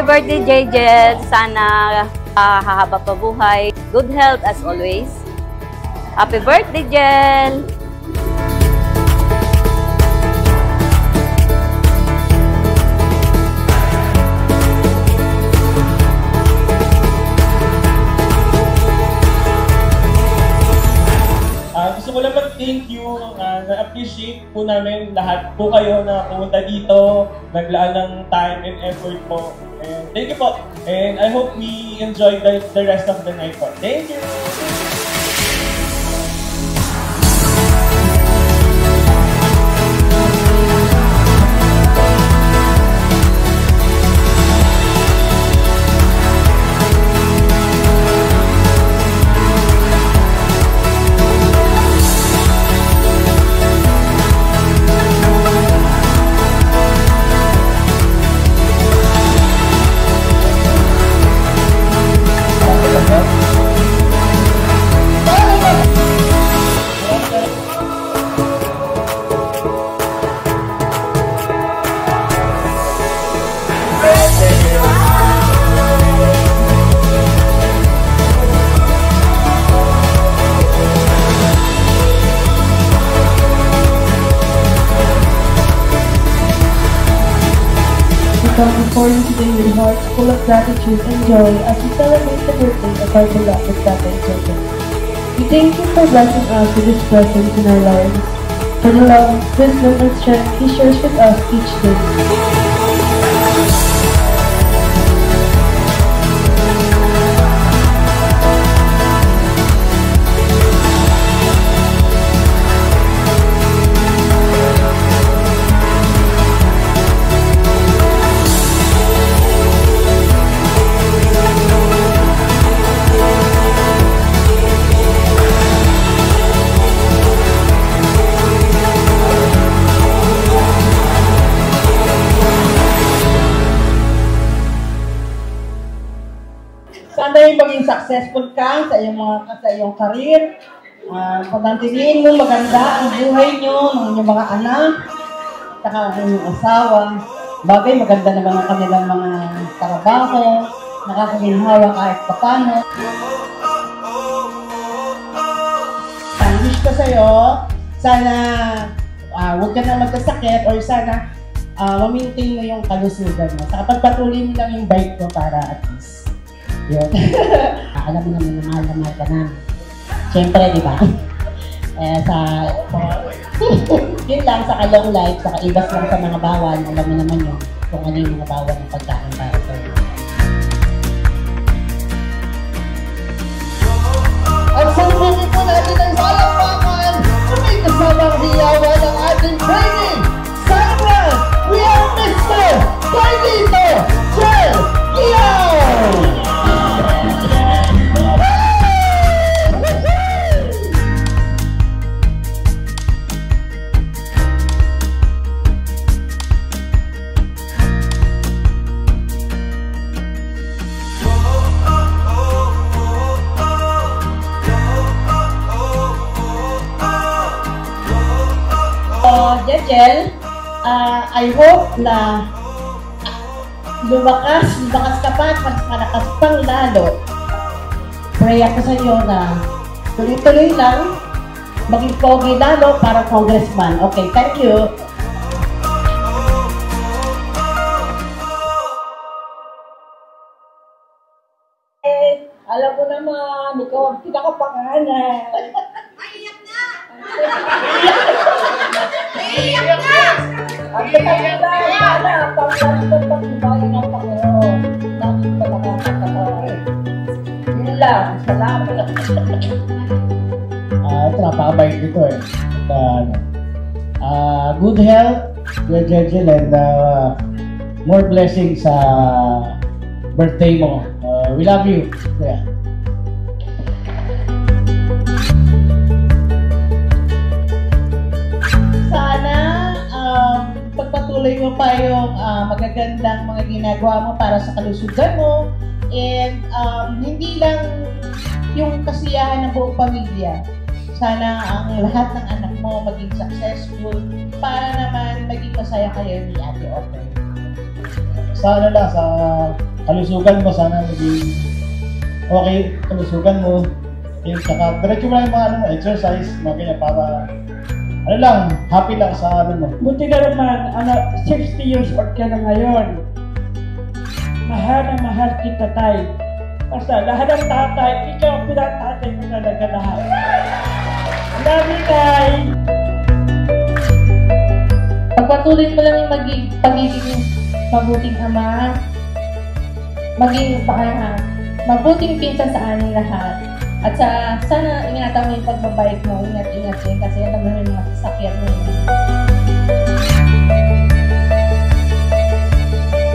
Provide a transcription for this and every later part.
Happy birthday, JJ. Sana hahaba pa buhay. Good health as always. Happy birthday, Jel. Gusto ko lang mag-thank you, na-appreciate po namin lahat po kayo na pumunta dito, naglaan ng time and effort po. And thank you po. And I hope we enjoy the rest of the night po. Thank you! Come before you today with hearts full of gratitude and joy as we celebrate the birthday of our beloved Tatay JJ. We thank you for blessing us with His presence in our lives, for the love, wisdom, and strength He shares with us each day. Sana yung maging successful ka sa iyong career. Patantingin mo maganda ang buhay nyo, ng inyong mga anak, saka ang inyong asawa. Bagay, maganda naman ang kanilang mga trabaho, nakakaginhawa kahit papano. Ang wish ko sa'yo, sana huwag ka na magkasakit or sana ma-maintain mo yung kalusugan mo. Saka pagpatuloy mo lang yung bike ko para at least. Yun. Alam mo naman na mahal ka namin. Siyempre, di ba? Yun lang, sa long life, saka ibas lang sa mga bawal, alam mo naman yun, kung ano yung mga bawal ng pagkain para sa iyo. At sumbungin po natin ang salapakan na may kasamang hiyawan ng ating training. Sana, we are Mr. Carlito Jel Giao! Jel, I hope na lumakas ka pa at malakas pang lalo. Pray ako sa iyo na tuloy-tuloy lang, maging pogi lalo para congressman. Okay, thank you. Alam ko naman, ikaw ang pinakapangalan. Maiyak na! Ang katapatan, sana, pagkakas pag-ibayin ng Panginoon. Bakit pa nakakatawa? Yun lang, salamat. Ito, napakabait dito eh. Good health, Kuya Jejel, and more blessings sa birthday mo. We love you, Kuya. Sana pagpatuloy mo pa yung magagandang mga ginagawa mo para sa kalusugan mo, and hindi lang yung kasiyahan ng buong pamilya. Sana ang lahat ng anak mo maging successful para naman maging masaya kayo ni Ate Ope. sa ano lang, sa kalusugan mo, sana maging okay kalusugan mo. Yung saka, diretso mo lang yung mga ano, exercise, mga ganyan, para ano lang, happy lang sa ano mo. Buti na naman, 60 years old ka na ngayon. Mahal na mahal kita, Tay. Basta lahat ng tatay, ikaw ang pinatatay ko talaga lahat. Love you, Tay! Pagpatuloy mo lang yung pagiging mabuting ama, maging mabuting pinsan sa aming lahat. At sana ingatan mo yung pagbabike mo, ingat-ingat din kasi alam mo yung mga sasakyan mo.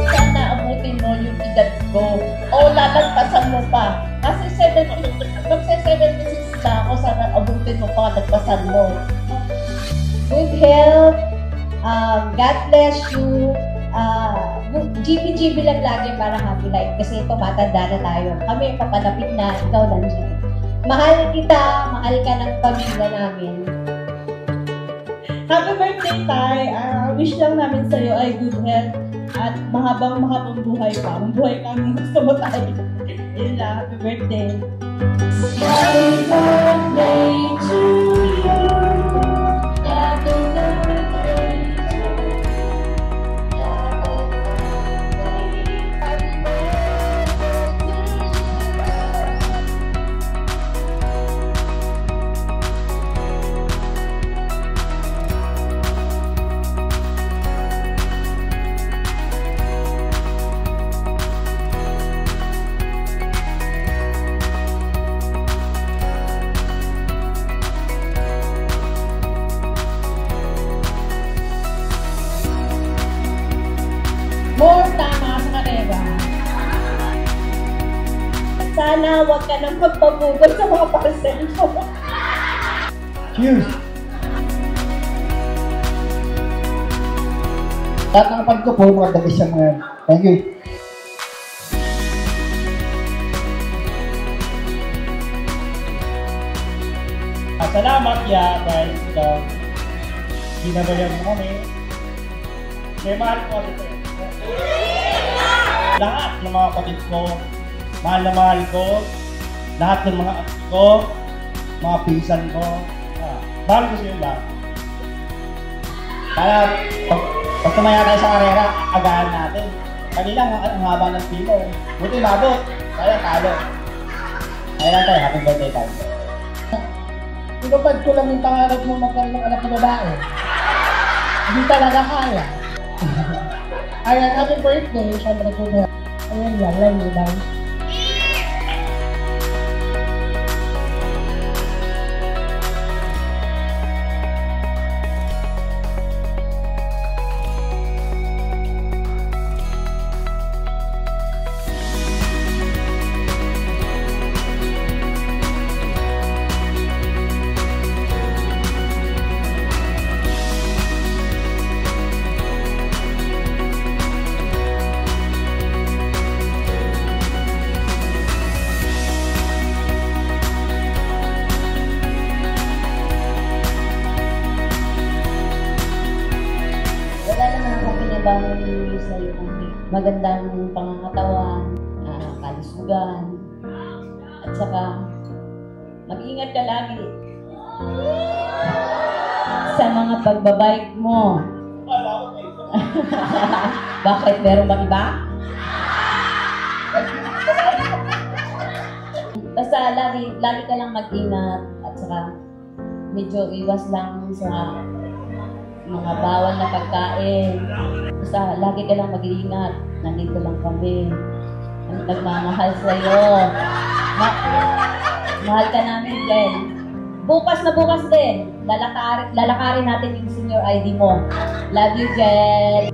Sana abutin mo yung edad ko o lalagpasan mo pa. Kasi 76 na ako, sana abutin mo pa, lagpasan mo. Good health, God bless you. GB lang lagi para happy life kasi ito matanda na tayo. Kami papalapit na, ikaw nandiyan. Mahal kita, mahal ka ng pamilya namin. Happy birthday, Tay! Wish lang namin sa'yo ay good health at mahabang buhay pa. Mabuhay kami gusto mo, Tay. Yun lang, happy birthday. Happy birthday to you. Happy birthday to you. More tama sa kanila. Sana huwag ka nang magpabugol sa mga parcel mo. Cheers! Lahat ng kapag ko po, magdagay siya mga. Thank you. Salamat ya guys. Ginabayan mo kami. May mahal ko kasi ito. Lahat ng mga kapatid ko, mahal na mahal ko. Lahat ng mga anak ko, mga pinsan ko. Mahal ko sila lahat. Para pag tumaya tayo sa karera, agahan natin. Kanina ang haba ng pilo. Buti mabot. Kaya talo. Kaya lang tayo, happy birthday tayo. Ibabad ko lang yung pangarap mo magkaroon ng anak na babae. Hindi talaga kaya. Ayan, happy birthday, syempre ko na. Ayan lang, love you, bye. Bawal yung sa iyo magandang pangangatawan, kalusugan, at saka mag-ingat ka lagi sa mga pagbabike mo. Bakit? Meron ba iba? Basta lagi ka lang mag-ingat at saka medyo iwas lang sa mga bawal na pagkain. Basta lagi ka lang mag-iingat. Nandito lang kami. Nagmamahal sa'yo. Mahal ka namin, Jen. Bukas na bukas din. Lalakarin natin yung senior ID mo. Love you, Jen.